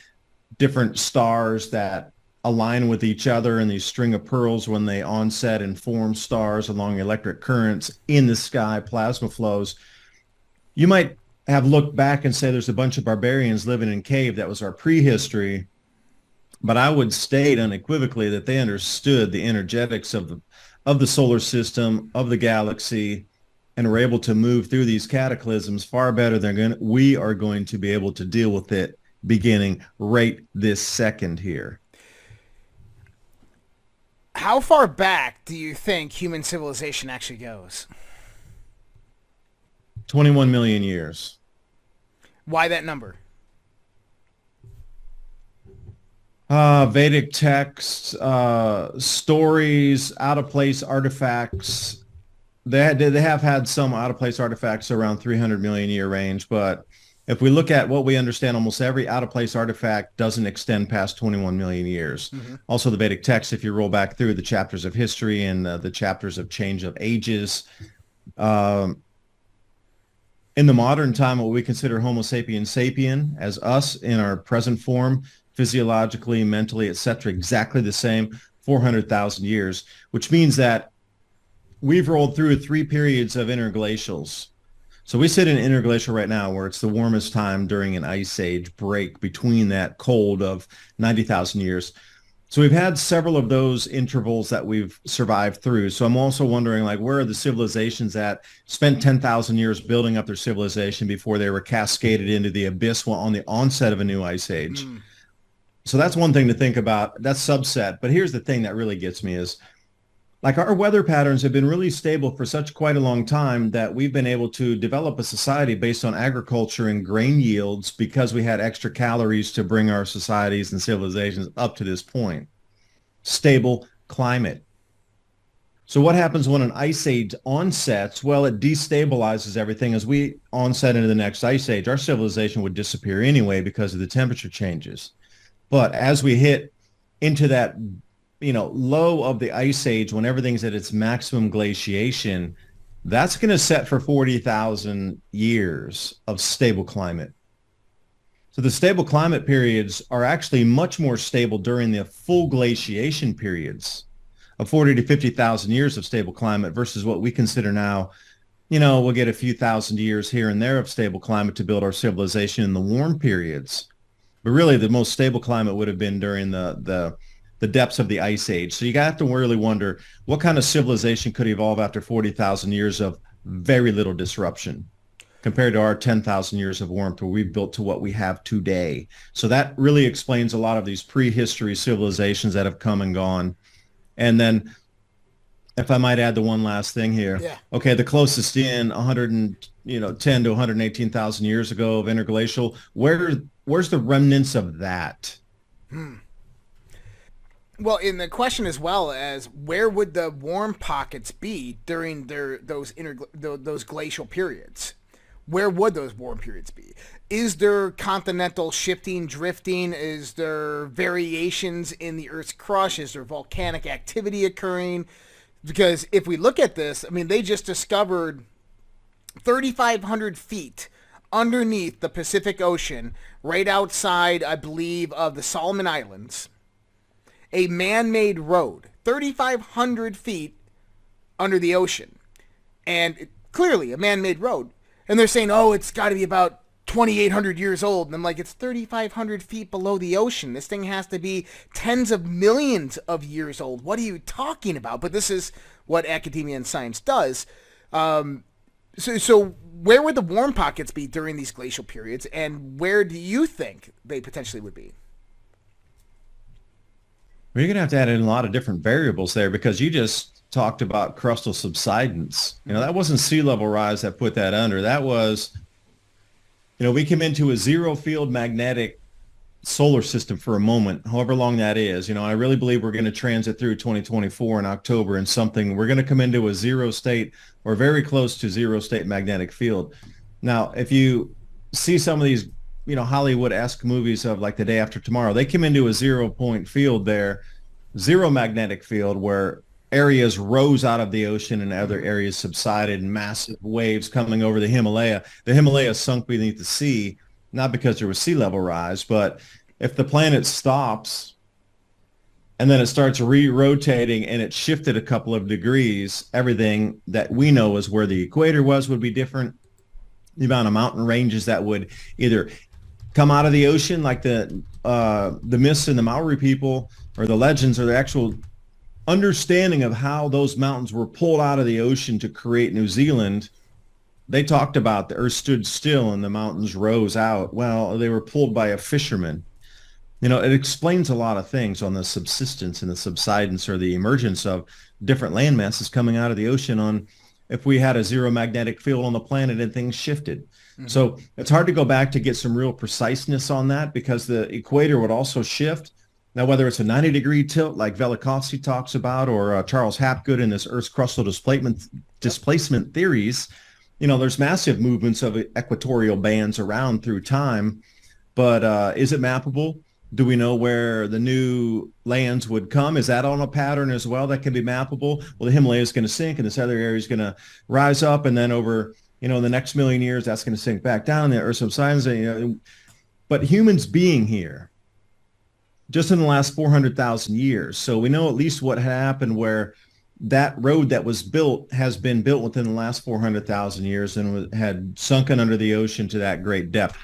different stars that align with each other in these string of pearls when they onset and form stars along electric currents in the sky, plasma flows. You might have looked back and say there's a bunch of barbarians living in cave. That was our prehistory. But I would state unequivocally that they understood the energetics of the solar system, of the galaxy, and were able to move through these cataclysms far better than we are going to be able to deal with it beginning right this second here. How far back do you think human civilization actually goes? 21 million years. Why that number? Vedic texts, stories, out of place artifacts. They have had some out of place artifacts around 300 million year range, but if we look at what we understand, almost every out of place artifact doesn't extend past 21 million years. Mm-hmm. Also, the Vedic texts, if you roll back through the chapters of history and the chapters of change of ages, in the modern time, what we consider Homo sapiens sapien as us in our present form, physiologically, mentally, etc., exactly the same, 400,000 years, which means that we've rolled through 3 periods of interglacials. So we sit in interglacial right now where it's the warmest time during an ice age break between that cold of 90,000 years. So we've had several of those intervals that we've survived through. So I'm also wondering, like, where are the civilizations that spent 10,000 years building up their civilization before they were cascaded into the abyss on the onset of a new ice age? Mm. So that's one thing to think about. That's subset. But here's the thing that really gets me is, like, our weather patterns have been really stable for such quite a long time that we've been able to develop a society based on agriculture and grain yields because we had extra calories to bring our societies and civilizations up to this point. Stable climate. So what happens when an ice age onsets? Well, it destabilizes everything. As we onset into the next ice age, our civilization would disappear anyway because of the temperature changes. But as we hit into that low of the ice age, when everything's at its maximum glaciation, that's going to set for 40,000 years of stable climate. So the stable climate periods are actually much more stable during the full glaciation periods of 40 to 50,000 years of stable climate versus what we consider now. We'll get a few thousand years here and there of stable climate to build our civilization in the warm periods. But really the most stable climate would have been during the depths of the ice age. So you have to really wonder what kind of civilization could evolve after 40,000 years of very little disruption compared to our 10,000 years of warmth where we've built to what we have today. So that really explains a lot of these prehistory civilizations that have come and gone. And then if I might add the one last thing here. Yeah. Okay, the closest in 10 to 118,000 years ago of interglacial, where's the remnants of that? Well, in the question as well as where would the warm pockets be during those glacial periods? Where would those warm periods be? Is there continental shifting, drifting? Is there variations in the Earth's crust? Is there volcanic activity occurring? Because if we look at this, I mean, they just discovered 3,500 feet underneath the Pacific Ocean, right outside, I believe, of the Solomon Islands, a man-made road, 3,500 feet under the ocean. And clearly a man-made road. And they're saying, oh, it's got to be about 2,800 years old. And I'm like, it's 3,500 feet below the ocean. This thing has to be tens of millions of years old. What are you talking about? But this is what academia and science does. So where would the warm pockets be during these glacial periods? And where do you think they potentially would be? Well, you're going to have to add in a lot of different variables there because you just talked about crustal subsidence. That wasn't sea level rise that put that under. That was, we came into a zero field magnetic solar system for a moment, however long that is. I really believe we're going to transit through 2024 in October and we're going to come into a zero state or very close to zero state magnetic field. Now, if you see some of these, Hollywood-esque movies of like The Day After Tomorrow, they come into a 0 point field there, zero magnetic field where areas rose out of the ocean and other areas subsided, massive waves coming over the Himalaya. The Himalaya sunk beneath the sea, not because there was sea level rise, but if the planet stops and then it starts re-rotating and it shifted a couple of degrees, everything that we know is where the equator would be different. The amount of mountain ranges that would either come out of the ocean like the myths and the Maori people or the legends or the actual understanding of how those mountains were pulled out of the ocean to create New Zealand. They talked about the earth stood still and the mountains rose out. Well, they were pulled by a fisherman. It explains a lot of things on the subsistence and the subsidence or the emergence of different land masses coming out of the ocean on if we had a zero magnetic field on the planet and things shifted. Mm-hmm. So it's hard to go back to get some real preciseness on that because the equator would also shift. Now, whether it's a 90-degree tilt like Velikovsky talks about, or Charles Hapgood in this Earth's crustal displacement theories, there's massive movements of equatorial bands around through time. But is it mappable? Do we know where the new lands would come? Is that on a pattern as well that can be mappable? Well, the Himalaya is going to sink and this other area is going to rise up. And then over, in the next million years, that's going to sink back down. There are some signs that, but humans being here just in the last 400,000 years. So we know at least what happened where that road that was built has been built within the last 400,000 years and had sunken under the ocean to that great depth.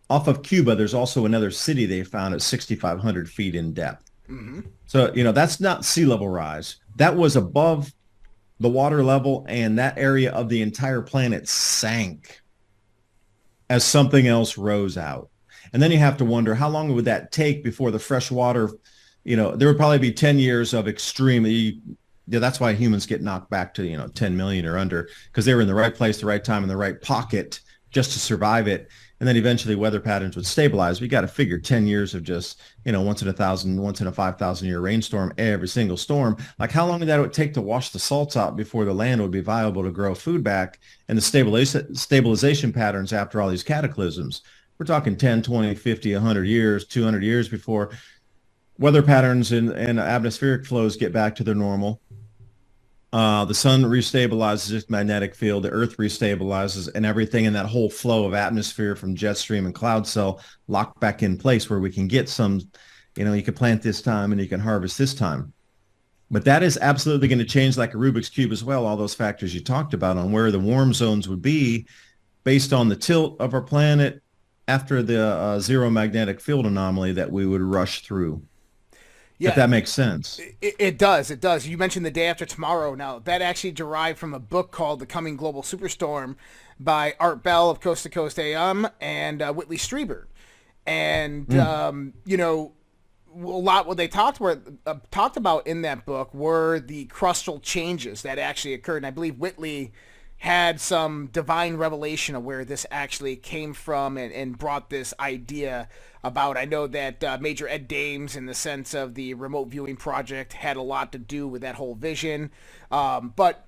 Off of Cuba, there's also another city they found at 6,500 feet in depth. Mm-hmm. So, that's not sea level rise. That was above the water level, and that area of the entire planet sank as something else rose out. And then you have to wonder, how long would that take before the fresh water, there would probably be 10 years of extreme. That's why humans get knocked back to, 10 million or under, because they were in the right place, the right time, in the right pocket just to survive it. And then eventually weather patterns would stabilize. We got to figure 10 years of just, once in a 1,000, once in a 5,000 year rainstorm, every single storm. Like how long would that take to wash the salts out before the land would be viable to grow food back, and the stabilization patterns after all these cataclysms? We're talking 10, 20, 50, 100 years, 200 years before weather patterns and atmospheric flows get back to their normal. The sun restabilizes its magnetic field, the earth restabilizes, and everything in that whole flow of atmosphere from jet stream and cloud cell locked back in place where we can get some, you can plant this time and you can harvest this time. But that is absolutely going to change like a Rubik's Cube as well, all those factors you talked about on where the warm zones would be based on the tilt of our planet after the zero magnetic field anomaly that we would rush through. Yeah, if that makes sense. It does. It does. You mentioned The Day After Tomorrow. Now, that actually derived from a book called The Coming Global Superstorm by Art Bell of Coast to Coast AM and Whitley Strieber. And, a lot what they talked about in that book were the crustal changes that actually occurred. And I believe Whitley had some divine revelation of where this actually came from and brought this idea about. I know that Major Ed Dames, in the sense of the remote viewing project, had a lot to do with that whole vision. But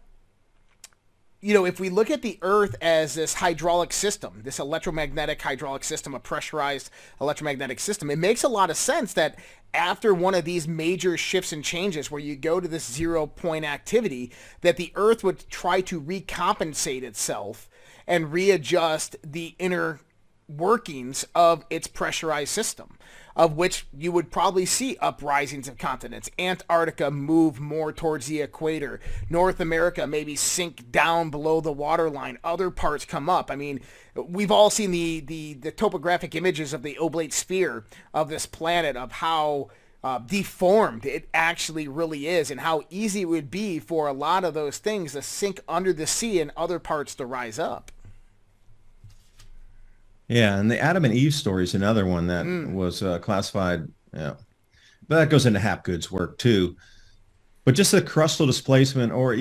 if we look at the Earth as this hydraulic system, this electromagnetic hydraulic system, a pressurized electromagnetic system, it makes a lot of sense that after one of these major shifts and changes where you go to this 0 point activity, that the Earth would try to recompensate itself and readjust the inner workings of its pressurized system, of which you would probably see uprisings of continents. Antarctica move more towards the equator. North America maybe sink down below the waterline. Other parts come up. I mean, we've all seen the topographic images of the oblate sphere of this planet, of how deformed it actually really is, and how easy it would be for a lot of those things to sink under the sea and other parts to rise up. Yeah, and the Adam and Eve story is another one that was classified. Yeah, but that goes into Hapgood's work too. But just the crustal displacement, or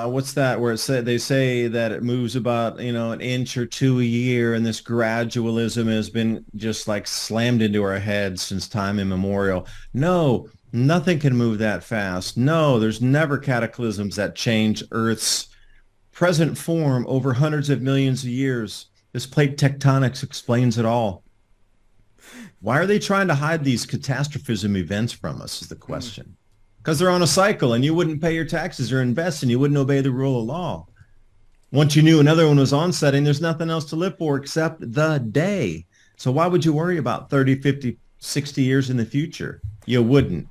what's that? Where they say that it moves about an inch or two a year, and this gradualism has been just like slammed into our heads since time immemorial. No, nothing can move that fast. No, there's never cataclysms that change Earth's present form over hundreds of millions of years. This plate tectonics explains it all. Why are they trying to hide these catastrophism events from us is the question. Because they're on a cycle, and you wouldn't pay your taxes or invest, and you wouldn't obey the rule of law. Once you knew another one was onsetting, there's nothing else to live for except the day. So why would you worry about 30, 50, 60 years in the future? You wouldn't.